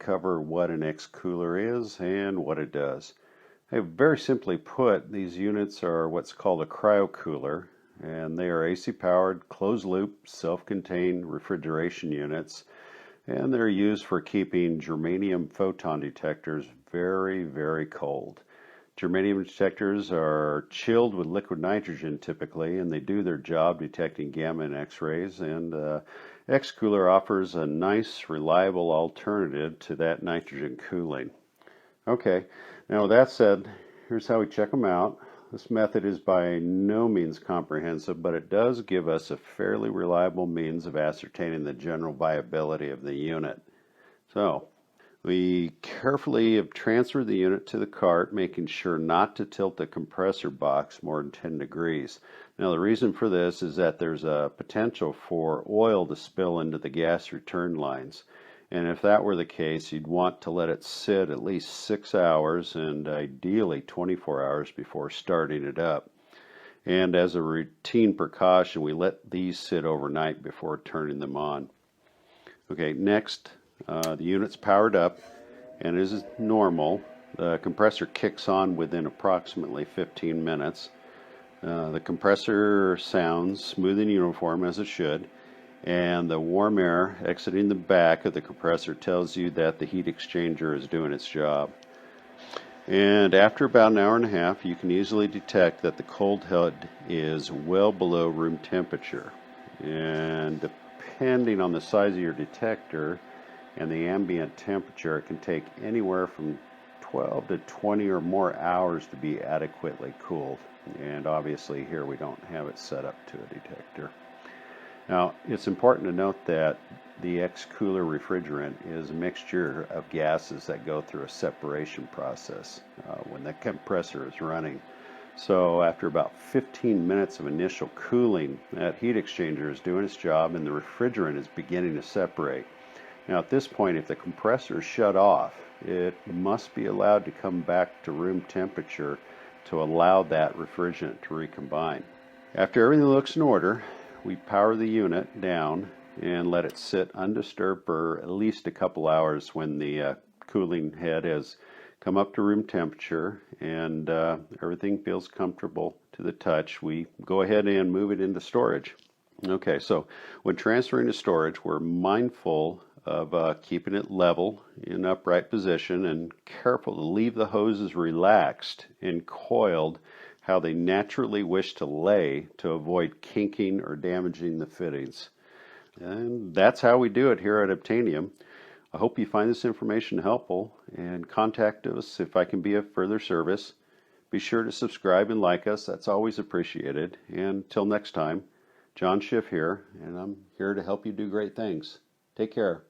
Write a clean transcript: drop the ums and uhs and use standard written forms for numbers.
cover what an X-cooler is and what it does. Very simply put, these units are what's called a cryo cooler, and they are AC powered, closed loop, self-contained refrigeration units, and they're used for keeping germanium photon detectors very, very cold. Germanium detectors are chilled with liquid nitrogen typically, and they do their job detecting gamma and X-rays, and X-Cooler offers a nice, reliable alternative to that nitrogen cooling. Okay, now with that said, here's how we check them out. This method is by no means comprehensive, but it does give us a fairly reliable means of ascertaining the general viability of the unit. So, we carefully have transferred the unit to the cart, making sure not to tilt the compressor box more than 10 degrees. Now the reason for this is that there's a potential for oil to spill into the gas return lines. And if that were the case, you'd want to let it sit at least 6 hours and ideally 24 hours before starting it up. And as a routine precaution, we let these sit overnight before turning them on. Okay, next, the unit's powered up, and as is normal, the compressor kicks on within approximately 15 minutes. The compressor sounds smooth and uniform as it should, and the warm air exiting the back of the compressor tells you that the heat exchanger is doing its job. And after about an hour and a half, you can easily detect that the cold head is well below room temperature. And depending on the size of your detector and the ambient temperature, it can take anywhere from 12 to 20 or more hours to be adequately cooled. And obviously here we don't have it set up to a detector. Now, it's important to note that the X-Cooler refrigerant is a mixture of gases that go through a separation process when the compressor is running. So after about 15 minutes of initial cooling, that heat exchanger is doing its job and the refrigerant is beginning to separate. Now at this point, if the compressor is shut off, it must be allowed to come back to room temperature to allow that refrigerant to recombine. After everything looks in order, we power the unit down and let it sit undisturbed for at least a couple hours when the cooling head has come up to room temperature and everything feels comfortable to the touch. We go ahead and move it into storage. Okay, so when transferring to storage, we're mindful of keeping it level in upright position and careful to leave the hoses relaxed and coiled how they naturally wish to lay to avoid kinking or damaging the fittings. And that's how we do it here at Obtainium. I hope you find this information helpful and contact us if I can be of further service. Be sure to subscribe and like us. That's always appreciated. And till next time, John Schiff here, and I'm here to help you do great things. Take care.